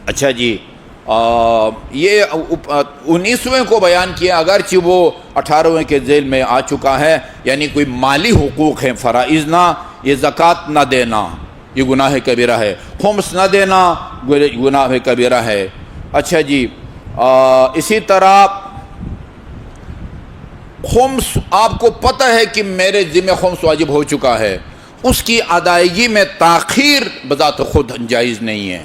اچھا جی، یہ 19ویں کو بیان کیا، اگرچہ وہ 18ویں کے ذیل میں آ چکا ہے، یعنی کوئی مالی حقوق ہیں، فرائض نہ، یہ زکوٰۃ نہ دینا یہ گناہ کبیرہ ہے، خمس نہ دینا گناہ کبیرہ ہے۔ اچھا جی، اسی طرح خمس، آپ کو پتہ ہے کہ میرے ذمہ خمس واجب ہو چکا ہے، اس کی ادائیگی میں تاخیر بذات خود جائز نہیں ہے۔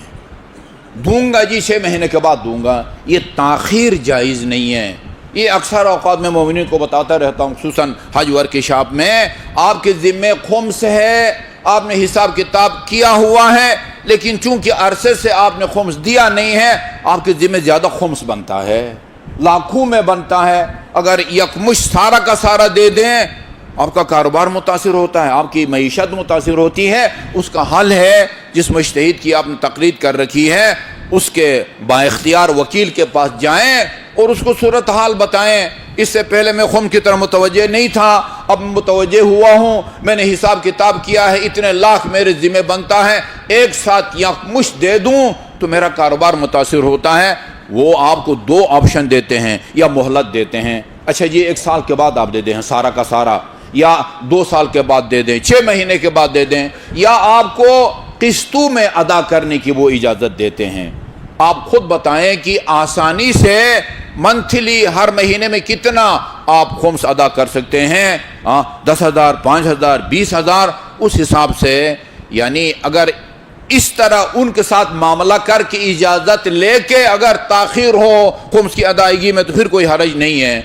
دوں گا جی 6 مہینے کے بعد دوں گا، یہ تاخیر جائز نہیں ہے۔ یہ اکثر اوقات میں مومنین کو بتاتا رہتا ہوں، خصوصاً حج ورکشاپ میں، آپ کے ذمے خمس ہے، آپ نے حساب کتاب کیا ہوا ہے، لیکن چونکہ عرصے سے آپ نے خمس دیا نہیں ہے، آپ کے ذمے زیادہ خمس بنتا ہے، لاکھوں میں بنتا ہے۔ اگر یکمش سارا کا سارا دے دیں، آپ کا کاروبار متاثر ہوتا ہے، آپ کی معیشت متاثر ہوتی ہے۔ اس کا حل ہے، جس مجتہد کی آپ نے تقلید کر رکھی ہے، اس کے با اختیار وکیل کے پاس جائیں اور اس کو صورتحال بتائیں، اس سے پہلے میں خمس کی طرح متوجہ نہیں تھا، اب متوجہ ہوا ہوں، میں نے حساب کتاب کیا ہے، اتنے لاکھ میرے ذمہ بنتا ہے، ایک ساتھ یکمشت دے دوں تو میرا کاروبار متاثر ہوتا ہے۔ وہ آپ کو 2 آپشن دیتے ہیں، یا مہلت دیتے ہیں، اچھا جی 1 سال کے بعد آپ دے دیں سارا کا سارا، یا 2 سال کے بعد دے دیں، 6 مہینے کے بعد دے دیں، یا آپ کو قسطوں میں ادا کرنے کی وہ اجازت دیتے ہیں۔ آپ خود بتائیں کہ آسانی سے منتھلی ہر مہینے میں کتنا آپ خمس ادا کر سکتے ہیں؟ 10,000، 5,000، 20,000، اس حساب سے، یعنی اگر اس طرح ان کے ساتھ معاملہ کر کے اجازت لے کے اگر تاخیر ہو خمس کی ادائیگی میں تو پھر کوئی حرج نہیں ہے۔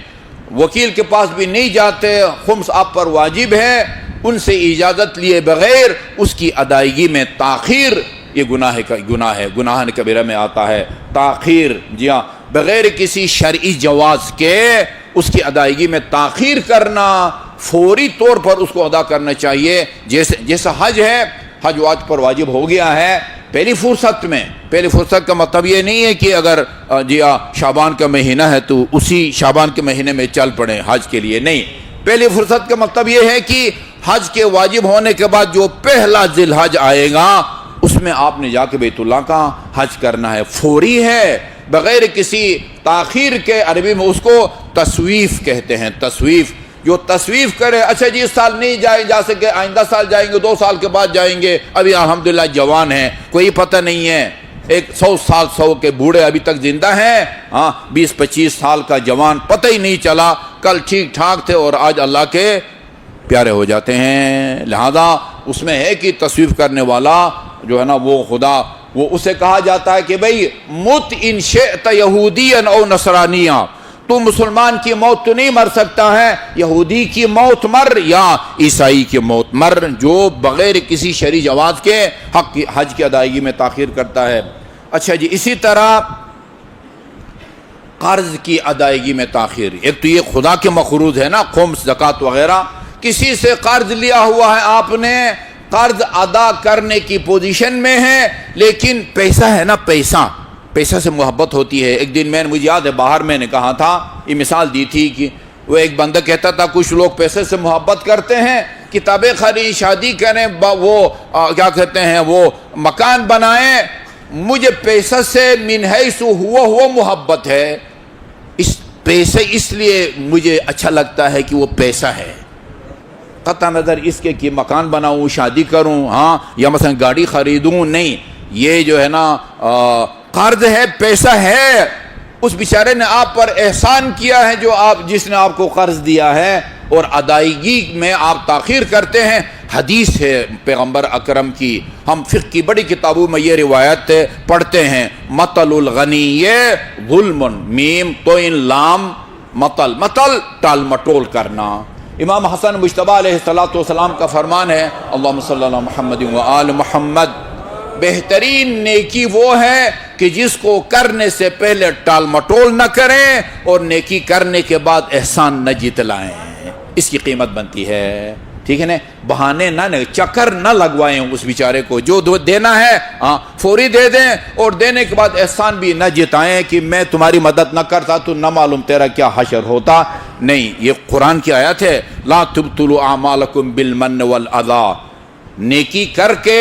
وکیل کے پاس بھی نہیں جاتے، خمس آپ پر واجب ہے، ان سے اجازت لیے بغیر اس کی ادائیگی میں تاخیر، یہ گناہ ہے، گناہ کبیرہ میں آتا ہے تاخیر، جی ہاں، بغیر کسی شرعی جواز کے اس کی ادائیگی میں تاخیر کرنا، فوری طور پر اس کو ادا کرنا چاہیے۔ جیسا حج ہے، حج واج پر واجب ہو گیا ہے پہلی فرصت میں، پہلی فرصت کا مطلب یہ نہیں ہے کہ اگر جی شعبان کا مہینہ ہے تو اسی شعبان کے مہینے میں چل پڑیں حج کے لیے، نہیں، پہلی فرصت کا مطلب یہ ہے کہ حج کے واجب ہونے کے بعد جو پہلا ذی الحج آئے گا اس میں آپ نے جا کے بیت اللہ کا حج کرنا ہے، فوری ہے، بغیر کسی تاخیر کے۔ عربی میں اس کو تسویف کہتے ہیں، تسویف، جو تسویف کرے، اچھا جی اس سال نہیں جا سکے، آئندہ سال جائیں گے، 2 سال کے بعد جائیں گے، ابھی الحمدللہ جوان ہیں، کوئی پتہ نہیں ہے، 100 کے بوڑھے ابھی تک زندہ ہیں، 20-25 سال کا جوان پتہ ہی نہیں چلا، کل ٹھیک ٹھاک تھے اور آج اللہ کے پیارے ہو جاتے ہیں۔ لہذا اس میں ہے کہ تسویف کرنے والا جو ہے نا وہ خدا، وہ اسے کہا جاتا ہے کہ بھئی مت ان شئت یہودیا او نصرانیا، تو مسلمان کی موت تو نہیں مر سکتا ہے، یہودی کی موت مر یا عیسائی کی موت مر، جو بغیر کسی شرعی جواز کے حج کی ادائیگی میں تاخیر کرتا ہے۔ اچھا جی، اسی طرح قرض کی ادائیگی میں تاخیر، ایک تو یہ خدا کے مقروض ہے نا، خمس، زکوٰۃ وغیرہ، کسی سے قرض لیا ہوا ہے، آپ نے قرض ادا کرنے کی پوزیشن میں ہے، لیکن پیسہ ہے نا، پیسہ سے محبت ہوتی ہے۔ ایک دن مجھے یاد ہے، باہر میں نے کہا تھا، یہ مثال دی تھی کہ وہ ایک بندہ کہتا تھا کچھ لوگ پیسے سے محبت کرتے ہیں، کتابیں خرید، شادی کریں، وہ کیا کہتے ہیں، وہ مکان بنائیں، مجھے پیسہ سے من حیث ہوا محبت ہے، اس پیسے اس لیے مجھے اچھا لگتا ہے کہ وہ پیسہ ہے، قطع نظر اس کے کہ مکان بناؤں، شادی کروں، یا مثلا گاڑی خریدوں، نہیں، یہ جو ہے نا قرض ہے، پیسہ ہے، اس بیچارے نے آپ پر احسان کیا ہے، جس نے آپ کو قرض دیا ہے، اور ادائیگی میں آپ تاخیر کرتے ہیں۔ حدیث ہے پیغمبر اکرم کی، ہم فقہ کی بڑی کتابوں میں یہ روایت پڑھتے ہیں، مطل الغنی ظلم، میم توئن لام مطل ٹال مٹول کرنا۔ امام حسن مجتبی علیہ السلام کا فرمان ہے، اللہم صلی اللہ محمد و آل محمد، بہترین نیکی وہ ہے کہ جس کو کرنے سے پہلے ٹال مٹول نہ کریں اور نیکی کرنے کے بعد احسان نہ جتلائیں، اس کی قیمت بنتی ہے، ٹھیک ہے نا، بہانے نہ چکر نہ لگوائیں اس بیچارے کو، جو دینا ہے فوری دے دیں، اور دینے کے بعد احسان بھی نہ جتائیں کہ میں تمہاری مدد نہ کرتا تو نہ معلوم تیرا کیا حشر ہوتا، نہیں، یہ قرآن کی آیت ہے، لا تبطلوا اعمالکم بالمن والاذی، نیکی کر کے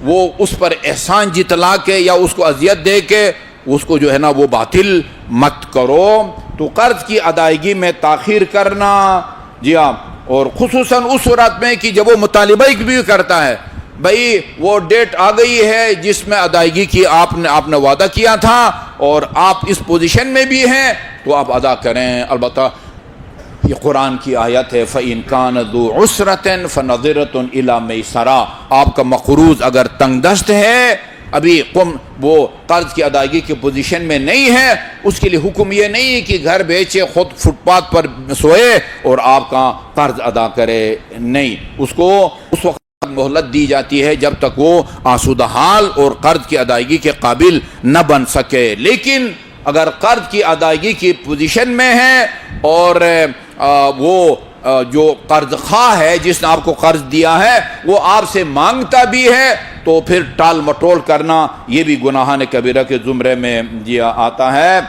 وہ اس پر احسان جتلا کے یا اس کو اذیت دے کے اس کو جو ہے نا وہ باطل مت کرو۔ تو قرض کی ادائیگی میں تاخیر کرنا، جی ہاں، اور خصوصاً اس صورت میں کہ جب وہ مطالبہ بھی کرتا ہے، بھائی وہ ڈیٹ آ گئی ہے جس میں ادائیگی کی آپ نے وعدہ کیا تھا اور آپ اس پوزیشن میں بھی ہیں تو آپ ادا کریں۔ البتہ یہ قرآن کی آیت ہے فَإِن كَانَ ذُو عُسْرَةٍ فَنَظِرَةٌ إِلَىٰ مَيْسَرَةٍ، آپ کا مقروض اگر تنگ دست ہے، ابھی وہ قرض کی ادائیگی کی پوزیشن میں نہیں ہے، اس کے لیے حکم یہ نہیں ہے کہ گھر بیچے خود فٹ پاتھ پر سوئے اور آپ کا قرض ادا کرے، نہیں، اس کو اس وقت مہلت دی جاتی ہے جب تک وہ آسودہ حال اور قرض کی ادائیگی کے قابل نہ بن سکے۔ لیکن اگر قرض کی ادائیگی کی پوزیشن میں ہے اور وہ جو قرض خواہ ہے جس نے آپ کو قرض دیا ہے وہ آپ سے مانگتا بھی ہے تو پھر ٹال مٹول کرنا یہ بھی گناہان کبیرہ کے زمرے میں آتا ہے۔